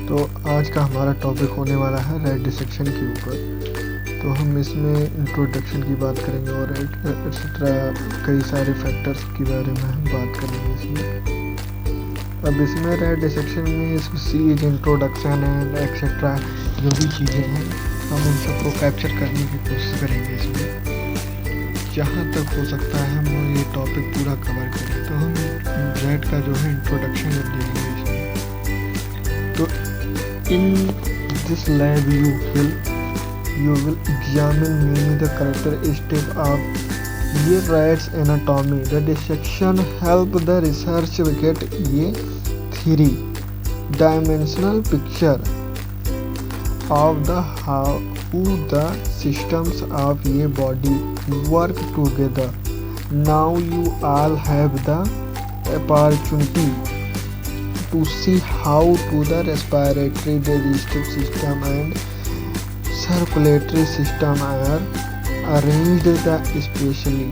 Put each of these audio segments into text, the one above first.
तो आज का हमारा टॉपिक होने वाला है रेट डिसेक्शन के ऊपर। तो हम इसमें इंट्रोडक्शन की बात करेंगे और एक्सेट्रा कई सारे फैक्टर्स के बारे में हम बात करेंगे इसमें। अब इसमें रेट डिसेक्शन में सीज इंट्रोडक्शन एंड एक्सेट्रा जो भी चीज़ें हैं हम उन सबको कैप्चर करने की कोशिश करेंगे इसमें। जहाँ तक हो सकता है हम ये टॉपिक पूरा कवर करें। तो हम रेट का जो है इंट्रोडक्शन देंगे इसमें। तो in this lab you will examine mainly the characteristic of rat's anatomy. The dissection help the researcher get a three-dimensional picture of the how the systems of a body work together. Now you all have the opportunity to see how to the respiratory, digestive system and circulatory system are arranged the spatially.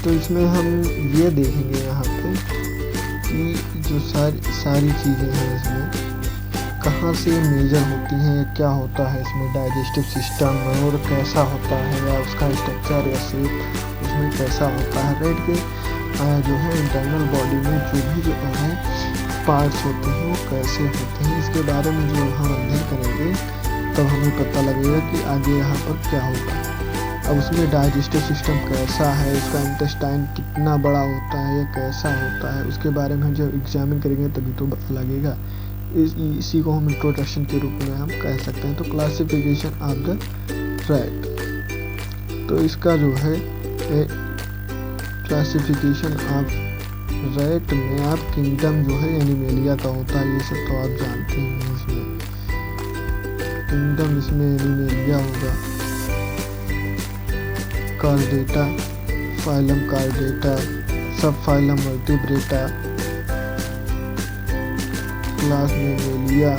तो इसमें हम ये देखेंगे यहाँ पे कि जो सारी चीज़ें हैं इसमें कहाँ से मेजर होती हैं, क्या होता है इसमें डाइजेस्टिव सिस्टम और कैसा होता है या उसका स्ट्रक्चर या शेप उसमें कैसा होता है। रेट के जो है इंटरनल बॉडी में जो है पार्ट्स होते हैं वो कैसे होते हैं, इसके बारे में जो हम अध्ययन करेंगे तब हमें पता लगेगा कि आगे यहाँ पर क्या होगा। अब उसमें डाइजेस्टिव सिस्टम कैसा है, उसका इंटेस्टाइन कितना बड़ा होता है या कैसा होता है, उसके बारे में जब एग्जामिन करेंगे तभी तो पता लगेगा। इसी को हम इंट्रोडक्शन के रूप में हम कह सकते हैं। तो क्लासिफिकेशन ऑफ द रेट, तो इसका जो है क्लासिफिकेशन ऑफ रेट में आप किंगडम जो है एनिमेलिया का होता है, ये सब तो आप जानते हैं। इसमें किंगडम इसमें एनिमेलिया होगा, कार्डेटा, फाइलम कार्डेटा, सब phylum vertebrata, class Mammalia,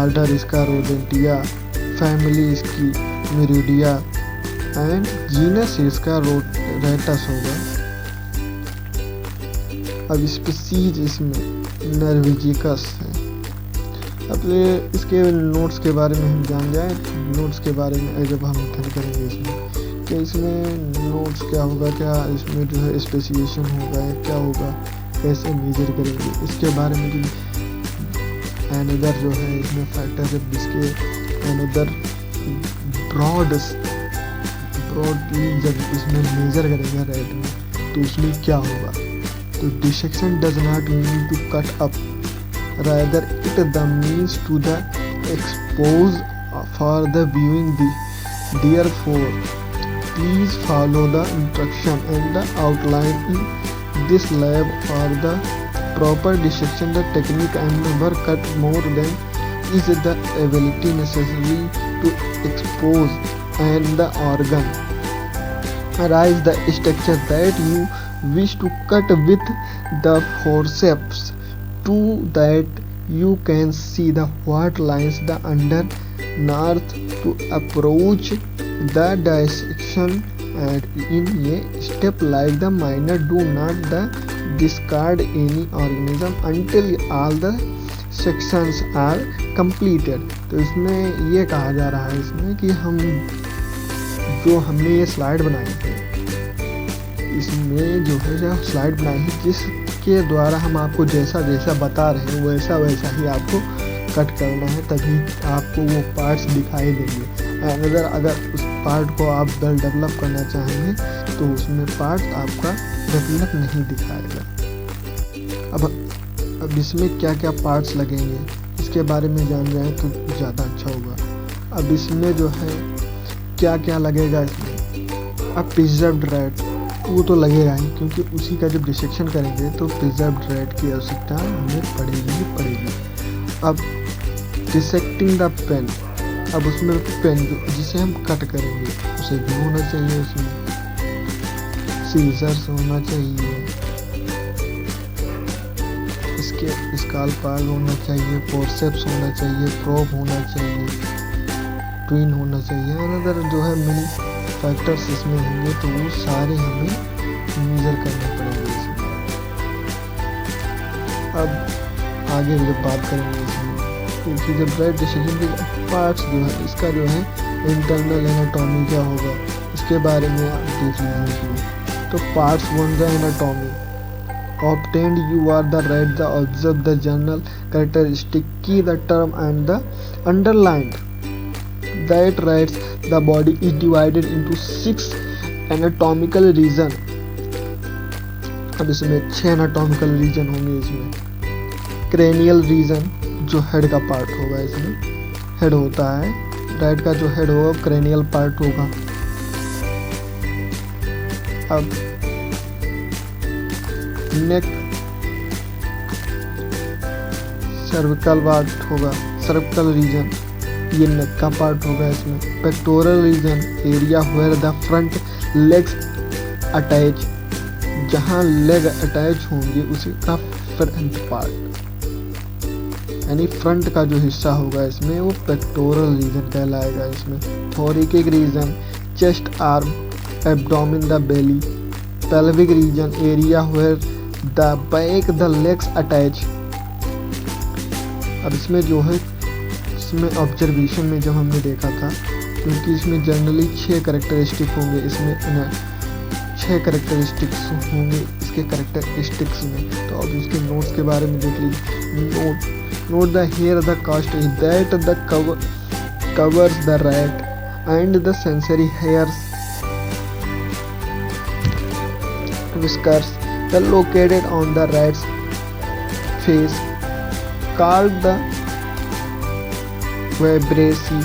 order इसका रोडेंटिया, फैमिली इसकी मिरिडिया एंड जीनस इसका रेटस होगा। अब स्पीसीज इसमें नर्विजिकस है। अब इसके नोट्स के बारे में हम जान जाए, नोट्स के बारे में जब हम अध्ययन करेंगे इसमें कि इसमें नोट्स क्या होगा, क्या इसमें जो है स्पेसिफिकेशन होगा या क्या होगा, कैसे मेजर करेंगे, इसके बारे में जो एनदर जो है इसमें फैक्टर जब इसके एनदर ब्रॉडली जब इसमें मेजर करेंगे रेट में तो उसमें क्या होगा। तो dissection does not mean to cut up, rather it the means to the expose for the viewing. Therefore, please follow the instruction and the outline in this lab for the proper dissection. The technique and never cut more than is the ability necessary to expose and the organ arise the structure that you wish to cut with the forceps to that you can see the what lines the underneath to approach the dissection and in a step like the minor do not the discard any organism until all the sections are completed. तो इसमें ये कहा जा रहा है इसमें कि हम जो हमने ये स्लाइड बनाई है इसमें जो है जो स्लाइड बनाई है जिसके द्वारा हम आपको जैसा जैसा बता रहे हैं वैसा वैसा ही आपको कट करना है, तभी आपको वो पार्ट्स दिखाई देंगे। अगर उस पार्ट को आप डेवलप करना चाहेंगे तो उसमें पार्ट आपका डेवलप नहीं दिखाएगा। अब इसमें क्या क्या पार्ट्स लगेंगे इसके बारे में जान जाए तो ज़्यादा अच्छा होगा। अब इसमें जो है क्या क्या लगेगा इसमें। अब प्रिजर्व्ड रेट वो तो लगेगा ही, क्योंकि उसी का जब डिसेक्शन करेंगे तो प्रिजर्व्ड रेट की आवश्यकता हमें पड़ेगी। अब डिसेक्टिंग द पेन, अब उसमें पेन जिसे हम कट करेंगे उसे भी होना चाहिए, उसमें सीजर्स होना चाहिए, इसके स्कालपेल होना चाहिए, फोर्सेप्स होना चाहिए, प्रोब होना चाहिए, ट्विन होना चाहिए। अगर जो है मिनी फैक्टर्स इसमें होंगे तो वो सारे हमें मेजर करने पड़ेंगे इसमें। अब आगे जब बात करेंगे इसमें एक इज ब्रेड डिसीजन के पार्ट्स जो है इसका जो है इंटरनल एनाटॉमी क्या होगा इसके बारे में आप देख लीजिए। तो parts 1 the anatomy obtained you are the read the observe the general characteristic key the term and the underlined that writes the body is divided into 6 anatomical region। अब इसमें 6 anatomical region होंगे। इसमें cranial region जो head का part होगा, इसमें head होता है, राइट का जो हेड होगा cranial पार्ट होगा। अब नेक सर्विकल पार्ट होगा, सर्विकल रीजन ये नेक का पार्ट होगा। इसमें pectoral region area where the front legs attach, जहां लेग अटैच होंगे उसी का फ्रंट पार्ट यानी फ्रंट का जो हिस्सा होगा इसमें वो पेक्टोरल रीजन कहलाएगा। इसमें thoracic region chest arm abdomen the belly pelvic region area where the back the legs attach। अब इसमें जो है इसमें ऑब्जर्वेशन में जब हमने देखा था क्योंकि इसमें जनरली 6 कैरेक्टरिस्टिक होंगे, इसमें 6 कैरेक्टरिस्टिक्स होंगे इसके कैरेक्टरिस्टिक्स में। तो अब इसके नोट्स के बारे में देख लीजिए। Note the hair the coat that the covers the rat and the sensory hairs whiskers that located on the rat's face called the vibration।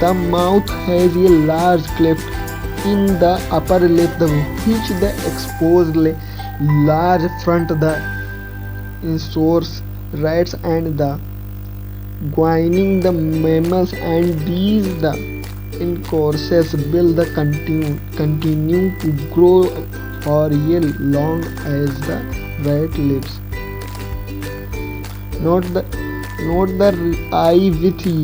The mouth has a large cleft in the upper lip which the exposed large front the incisors rats and the guining the mammals and these the in courses will the continue to grow for a long as the rat lives। Note the eye with a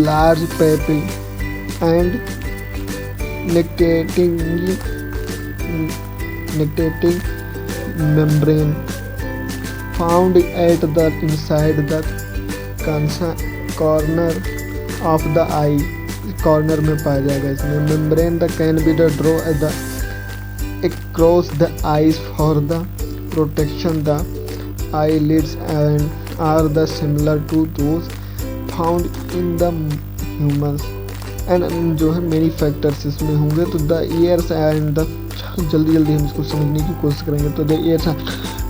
large pupil and nictitating membrane found at the inside the corner of the eye, corner में पाया जाएगा। इसमें membrane the can be the draw the across the eyes for the protection the eyelids and are the similar to those found in the humans and जो है many factors इसमें होंगे। तो the ears and the जल्दी हम इसको समझने की कोशिश करेंगे। तो the ears are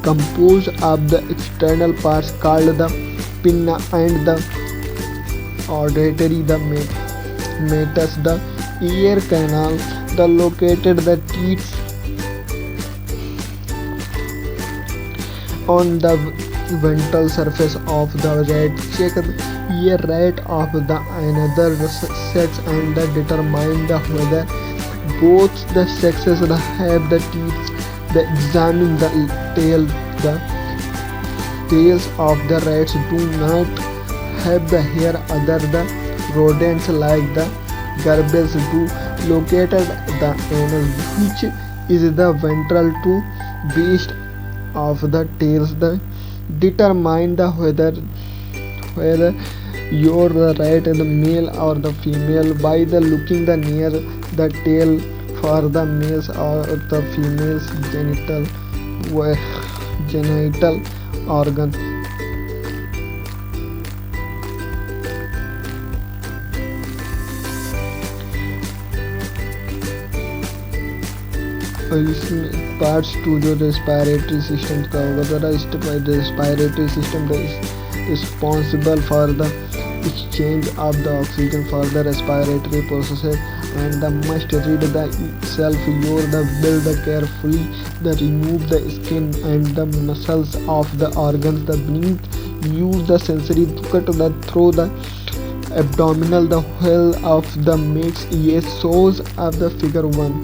composed of the external parts called the pinna and the auditory the meatus the ear canal the located the teeth on the ventral surface of the rat check the ear rat of the another sex and the determine the whether both the sexes have the teeth the examine the tails of the rats do not have the hair other the rodents like the gerbils do located the anus which is the ventral to beast of the tails the determine the whether you're the rat the male or the female by the looking the near the tail for the males or the females genital organ। इसमें parts 2 जो respiratory system का होगा तो respiratory system responsible for the exchange of the oxygen for the respiratory processes and the must read the self your the build carefully the remove the skin and the muscles of the organs the beneath use the sensory to cut the through the abdominal the whole of the makes a source of the figure 1।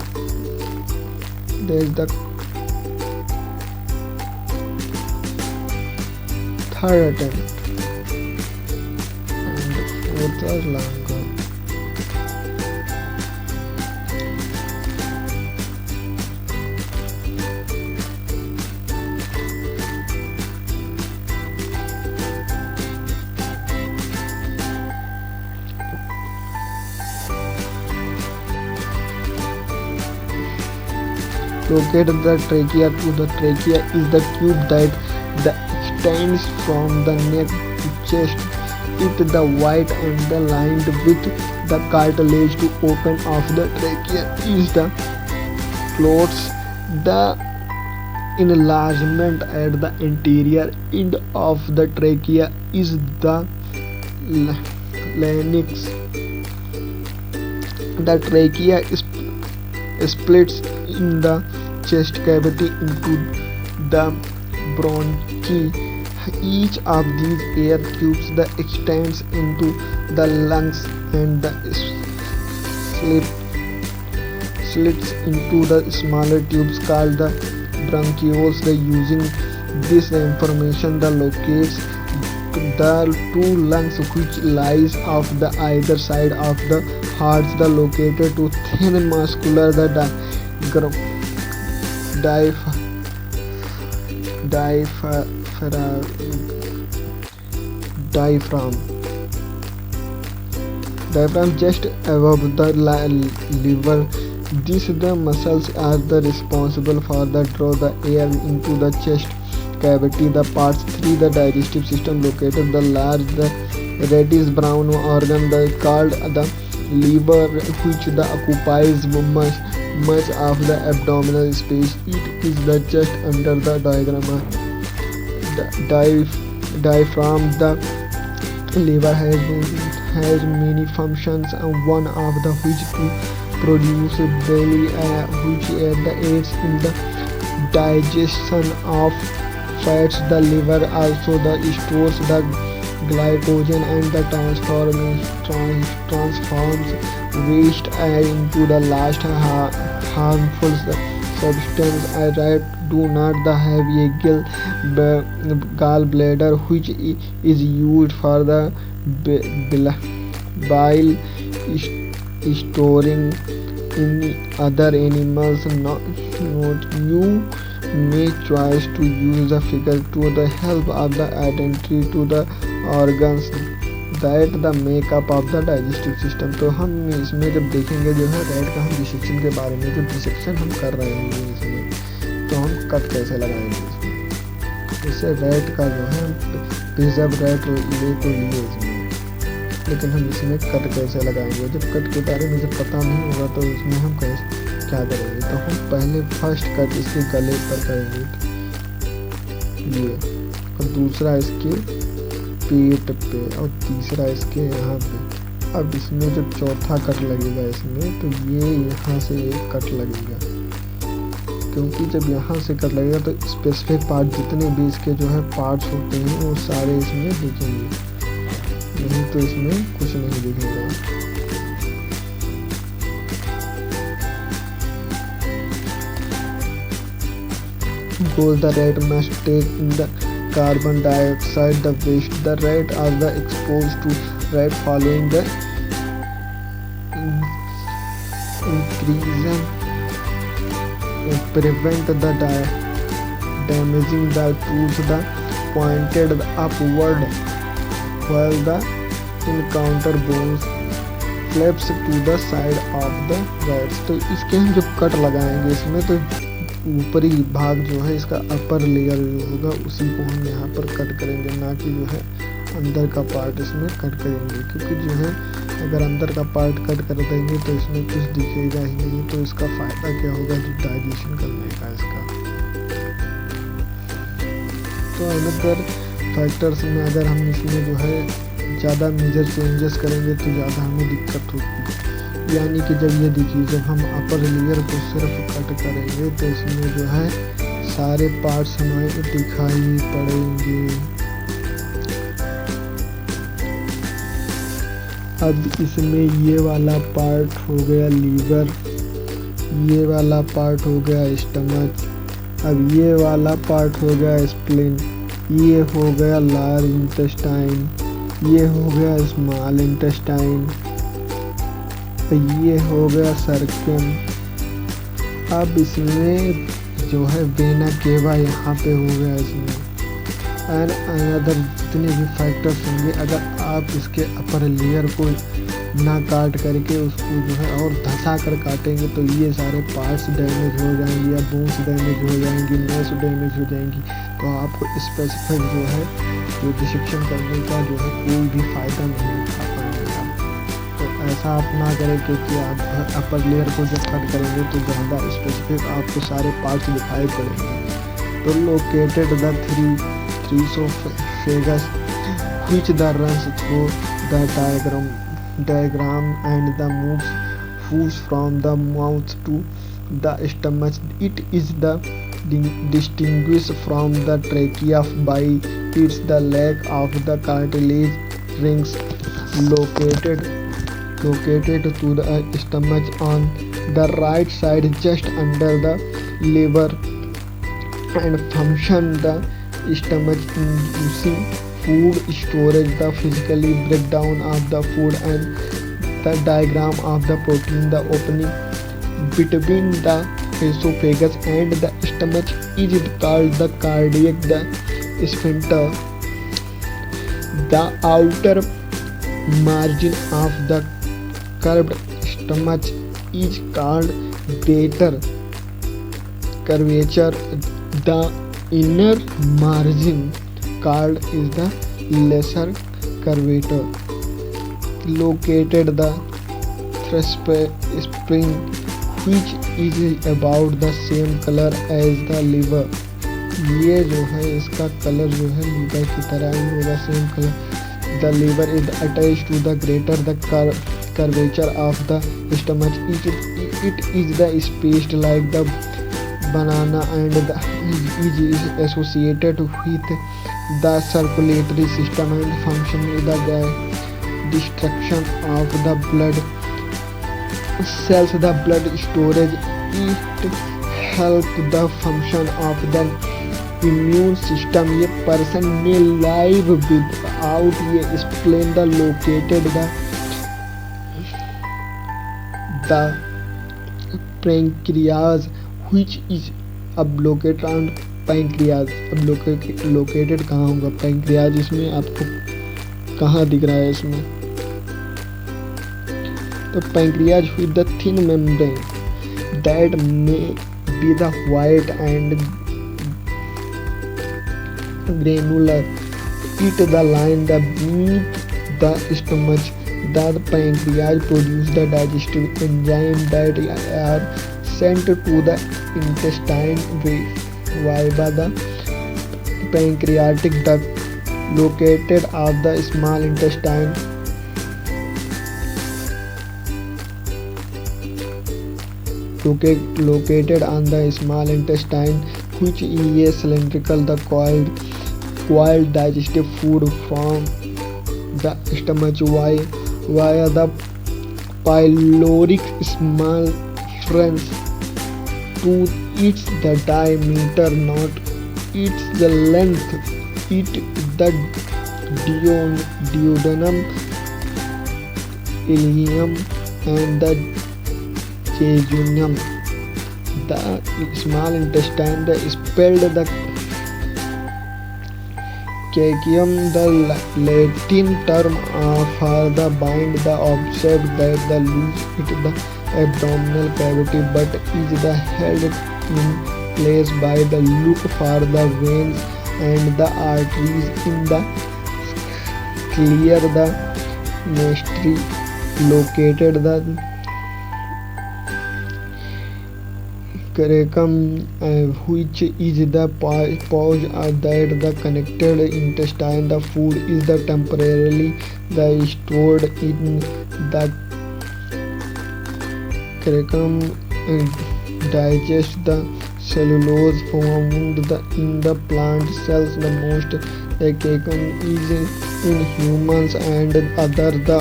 there is the third attempt and the fourth was longer। locate the trachea to the trachea is the tube that extends from the neck to chest. It the white and the lined with the cartilage to open of the trachea is the floats. The enlargement at the anterior end of the trachea is the larynx. The trachea splits in the chest cavity into the bronchi. Each of these air tubes that extends into the lungs and the slits into the smaller tubes called the bronchioles. Using this information, the locates the two lungs which lies off the either side of the heart. The located to thin muscular the diaphragm just above the liver. These the muscles are the responsible for the draw the air into the chest cavity. The parts 3 the digestive system located the large the reddish brown organ called the liver, which the occupies much of the abdominal space. It is the just under the diaphragm. The liver has many functions, and one of the which to produce belly, which aids in the digestion of fats. The liver also the stores the glycogen and the transforms waste into the last harmful substance. Rat do not have a gallbladder, which is used for the bile storing. In other animals, you may choose to use the figure to the help of the identity to the organs that the makeup of the digestive system. तो हम इसमें जब देखेंगे जो है rate का हम dissection के बारे में, जो डिसेक्शन हम कर रहे होंगे इसमें, तो हम कट कैसे लगाएंगे इसमें। इससे रेट का जो है प्रिजर्व रेट ले तो लिए इसमें, लेकिन हम इसमें कट कैसे लगाएंगे। जब कट के बारे में जब पता नहीं होगा तो इसमें हम कैसे क्या करेंगे। तो हम पहले फर्स्ट कट इसके गले पर करेंगे ये, और दूसरा इसके पेट पे, और तीसरा इसके यहाँ पे। अब इसमें जब चौथा कट लगेगा इसमें, तो ये यहाँ से एक कट लगेगा, क्योंकि जब यहाँ से कट लगेगा तो स्पेसिफिक पार्ट जितने भी इसके जो है पार्ट्स होते हैं वो सारे इसमें दिखेंगे, नहीं तो इसमें कुछ नहीं दिखेगा। Because the rat must take in the carbon dioxide, the waste. The rat are the exposed to rat following the increase prevent the damaging the tooth the pointed upward, while the encounter bones flaps to the side of the rats. तो इसके हम जब cut लगाएंगे इसमें, तो ऊपरी भाग जो है इसका अपर लेयर जो होगा उसी को हम यहाँ पर कट करेंगे, ना कि जो है अंदर का पार्ट इसमें कट करेंगे। क्योंकि जो है अगर अंदर का पार्ट कट कर देंगे तो इसमें कुछ दिखेगा ही नहीं, तो इसका फ़ायदा क्या होगा जो डाइजेशन करने का इसका। तो अनदर फैक्टर्स में अगर हम इसमें जो है ज़्यादा मेजर चेंजेस करेंगे तो ज़्यादा हमें दिक्कत होगी। यानी कि जब ये देखिए, जब हम अपर लेयर को सिर्फ कट करेंगे तो इसमें जो है सारे पार्ट्स हमें दिखाई पड़ेंगे। अब इसमें ये वाला पार्ट हो गया लीवर, ये वाला पार्ट हो गया स्टमक, अब ये वाला पार्ट हो गया स्प्लीन, ये हो गया लार्ज इंटेस्टाइन, ये हो गया स्मॉल इंटेस्टाइन, ये हो गया सर्कम। अब इसमें जो है वेना केवा यहाँ पे हो गया इसमें, एंड अनदर जितने भी फैक्टर्स होंगे। अगर आप इसके अपर लेयर को ना काट करके उसको जो है और धंसा कर काटेंगे तो ये सारे पार्ट्स डैमेज हो जाएंगे या बोन्स डैमेज हो जाएंगी, नस डैमेज हो जाएंगी। तो आपको स्पेसिफिक जो है जो डिसेक्शन करने का जो है कोई भी फ़ायदा नहीं उठा पाएंगे आप। तो ऐसा आप ना करें क्योंकि आप अपर लेयर को जब कट करेंगे तो ज़्यादा स्पेसिफिक आपको सारे पार्ट्स दिखाई पड़ेंगे। तो located the three oesophagus which the runs through the diagram and the moves foods from the mouth to the stomach. It is the distinguished from the trachea by its the lack of the cartilage rings located to the stomach on the right side just under the liver and function the stomach inducing food storage, the physically breakdown of the food and the diagram of the protein. The opening between the esophagus and the stomach is called the cardiac the sphincter. The outer margin of the curved stomach is called greater curvature. The inner margin called is the lesser curvature. Located the spring which is about the same color as the liver. ये जो है इसका colour जो है liver की तरह ही होगा, same colour. The liver is attached to the greater the curvature of the stomach. It is the spaced like the banana and is associated with the circulatory system and function in the destruction of the blood cells, the blood storage. It help the function of the immune system. ये person may live without ये explain the located the pancreas which is अब located on pancreas. अब located कहाँ होगा pancreas, इसमें आपको कहाँ दिख रहा है इसमें? तो pancreas with the thin membrane that may be the white and granular. It the line the beneath the stomach. The pancreas produce the digestive enzyme that are sent to the intestine via the pancreatic duct located of the small intestine. Located on the small intestine, which is a cylindrical the coiled digestive food from the stomach via the pyloric small friends to its the diameter, not its the length. It the duodenum, ileum and the jejunum. The small intestine the spelled the caecum, the Latin term for the bind the object that the loose it the abdominal cavity but is the held in place by the loop for the veins and the arteries in the clear the nostril. Located the caecum, which is the pouch that the connected intestine. The food is the temporarily the stored in the caecum. Digest the cellulose formed in the plant cells. The most the caecum is in humans and other the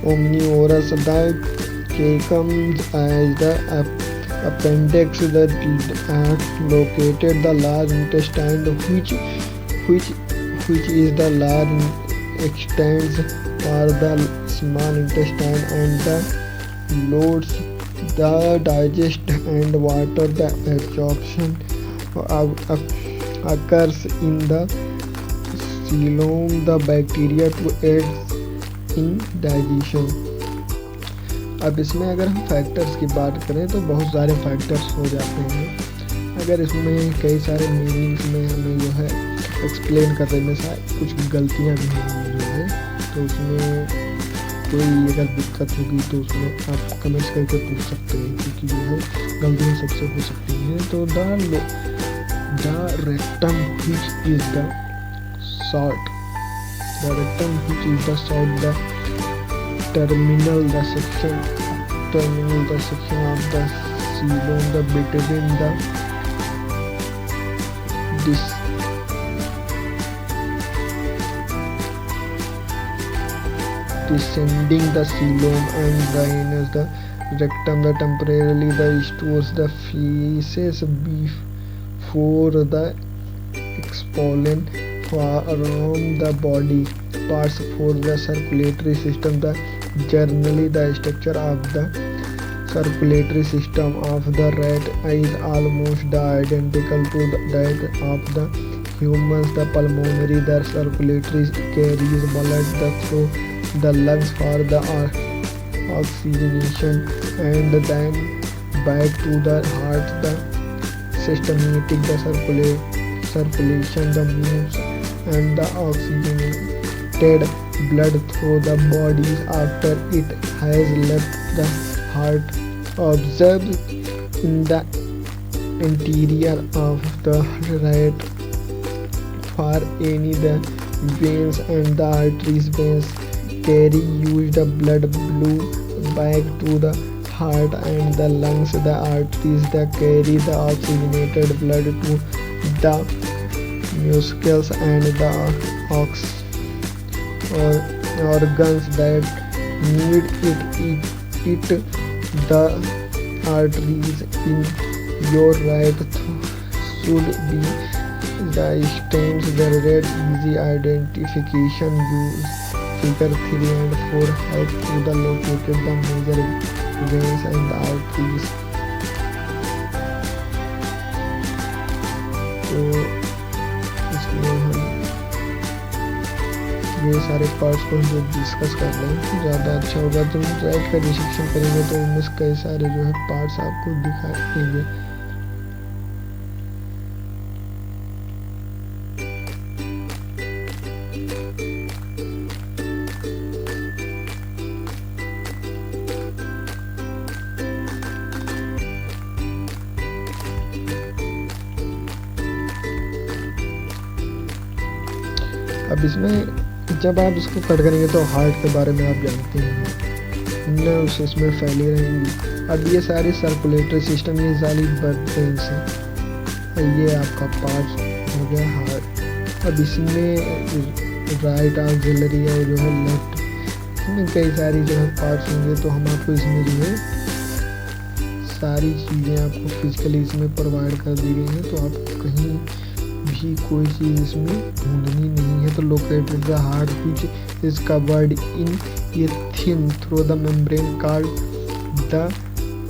omnivorous. The caecum as the appendix that located the large intestine, which is the large extends for the small intestine and the loads the digest and water. The absorption occurs in the coelom. The bacteria to aid in digestion. अब इसमें अगर हम factors की बात करें तो बहुत सारे फैक्टर्स हो जाते हैं। अगर इसमें कई सारे मीनिंग्स में हमें जो है एक्सप्लेन करने में शायद कुछ गलतियाँ भी होंगी जो है, तो उसमें कोई अगर दिक्कत होगी तो उसमें आप कमेंट्स करके पूछ सकते हैं, क्योंकि जो है गलतियाँ सबसे हो सकती हैं। तो the rectum which is the sort, the rectum which is the sort, the terminal the section of the coelom, the between the descending the coelom and the anus, the rectum, the temporarily the stores the feces before the expelsion from the body parts for the circulatory system. The generally the structure of the circulatory system of the rat is almost identical to that of the humans. The pulmonary, the circulatory carries blood through the lungs for the oxygenation and then back to the heart. The systematic, the circulation, the moves and the oxygenated blood through the body after it has left the heart. Observed in the interior of the rat for any the veins and the arteries. Veins carry used blood flow back to the heart and the lungs. The arteries that carry the oxygenated blood to the muscles and the organs that need it. The arteries in your right should be the stems. The red easy identification. Use figure 3 and 4 help to the located the major veins and the arteries. तो इसमें हम ये सारे parts को जो discuss कर रहे हैं ज़्यादा अच्छा होगा। जब राइट का डिस्क्रिप्शन करेंगे तो उनमें कई सारे जो है पार्ट्स आपको दिखाई देंगे। अब इसमें जब आप इसको कट करेंगे तो हार्ट के बारे में आप जानते हैं, नर्व्स इसमें फैली रहेंगी। अब ये सारे सर्कुलेटरी सिस्टम, ये सारी ब्लड वेन्स हैं, और ये आपका पार्ट हो गया हार्ट। अब इसमें राइट ऑक्सिलरी और जो है लेफ्ट, इसमें कई सारी जो है पार्ट्स होंगे। तो हम आपको इसमें जो है सारी चीज़ें आपको फिजिकली इसमें प्रोवाइड कर दी गई हैं, तो आप कहीं भी कोई चीज़ इसमें ढूंढनी नहीं है। तो located the heart which is covered in a thin through the membrane called the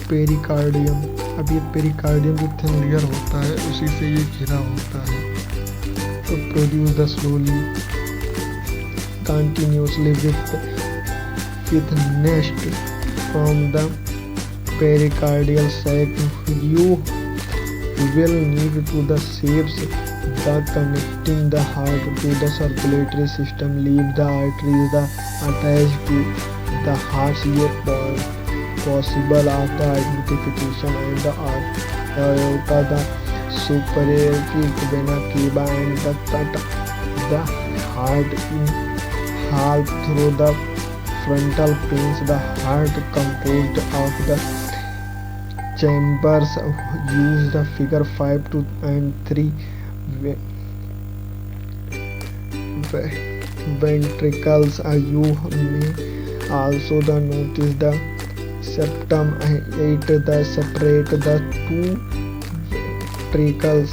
pericardium. अब ये पेरिकार्डियम जो थिन लेयर होता है उसी से ये घिरा होता है। तो produce the slowly continuously with nest from the pericardial sac. You will need to the shapes the connecting the heart to the circulatory system. Leave the arteries the attached to the heart. Ye possible of the identification and the aorta, the supraaortic vena cava and the cut the heart in half through the frontal veins. The heart composed of the chambers. Use the figure 5 and 3 ventricles. You may also the notice the septum 8 the separate the two ventricles.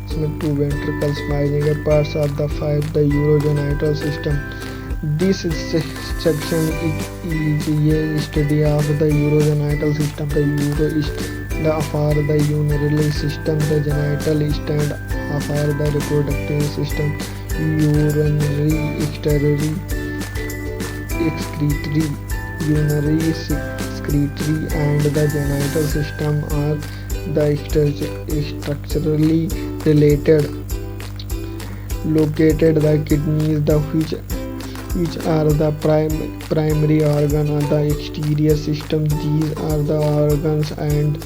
इसमें 2 ventricles पाए जाएंगे। Parts of the 5 the urogenital system. This section is a study of the urogenital system. The uro is the for the urinary system. The genital stand for the reproductive system. Urinary, excretory, urinary, excretory and the genital system are the structurally related. Located the kidneys, the which are the primary organ on the exterior system. These are the organs and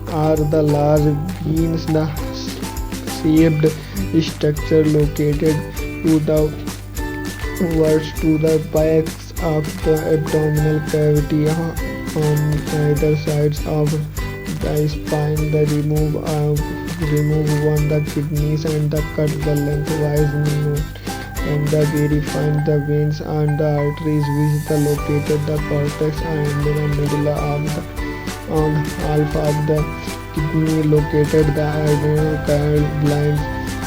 are the large veins, the shaped structure located to the wards to the backs of the abdominal cavity on either sides of the spine. The remove one the kidneys and the cut the lengthwise and the verify the veins and the arteries which the located the cortex and in the middle of the on half of the kidney located the adrenal glands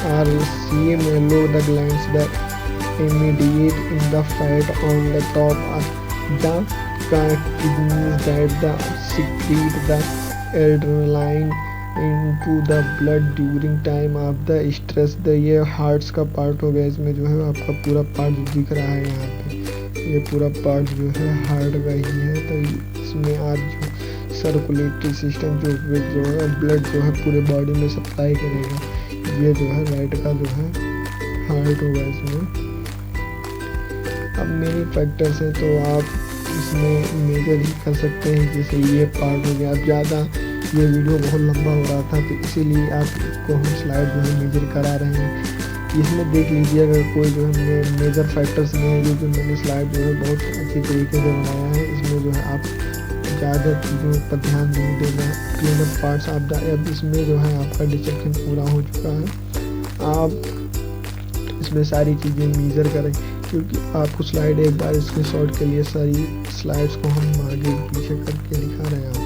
are seen yellow the glands that immediate in the fat on the top of the kidneys that the secrete the adrenaline into the blood during time of the stress. ये hearts का part हो गया, इसमें जो है आपका पूरा part दिख रहा है यहाँ पे, ये पूरा पार्ट जो है हार्ट का ही है। तो इसमें आप जो सर्कुलेटरी सिस्टम जो है ब्लड जो है पूरे बॉडी में सप्लाई करेगा, ये जो है राइट का जो है हार्ट होगा इसमें। अब मेनी फैक्टर्स है तो आप इसमें मेजर ही कर सकते हैं, जैसे ये पार्ट हो गया। अब ज़्यादा ये वीडियो बहुत लंबा हो रहा था तो इसीलिए आपको हम स्लाइड जो है मेजर करा रहे हैं। इसमें देख लीजिए अगर कोई जो है मेजर फैक्टर्स में है, जो मैंने स्लाइड जो है बहुत अच्छी तरीके से बनाया है। इसमें जो है आप ज़्यादा चीज़ों पर ध्यान नहीं देना। क्लीन अप पार्ट्स आप अब इसमें जो है आपका डिसेक्शन पूरा हो चुका है। आप इसमें सारी चीज़ें मेजर करें, क्योंकि आपको स्लाइड एक बार इसके शॉर्ट के लिए सारी स्लाइड्स को हम आगे पीछे करके दिखा रहे हैं आपको।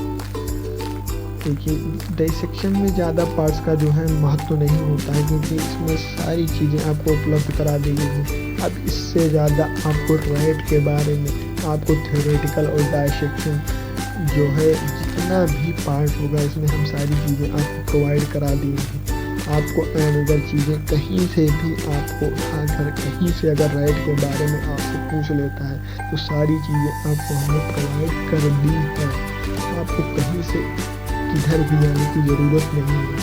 देखिए डिसेक्शन में ज़्यादा पार्ट्स का जो है महत्व नहीं होता है, क्योंकि इसमें सारी चीज़ें आपको उपलब्ध करा दी गई हैं। अब इससे ज़्यादा आपको राइट के बारे में आपको थ्योरेटिकल और डायसेक्शन जो है जितना भी पार्ट होगा इसमें हम सारी चीज़ें आपको प्रोवाइड करा दी हैं। आपको अगर चीज़ें कहीं से भी आपको अगर कहीं से अगर राइट के बारे में आपको पूछ लेता है तो सारी चीज़ें आपको हमने प्रोवाइड कर दी है। आपको कहीं से किधर भी जाने की ज़रूरत नहीं है।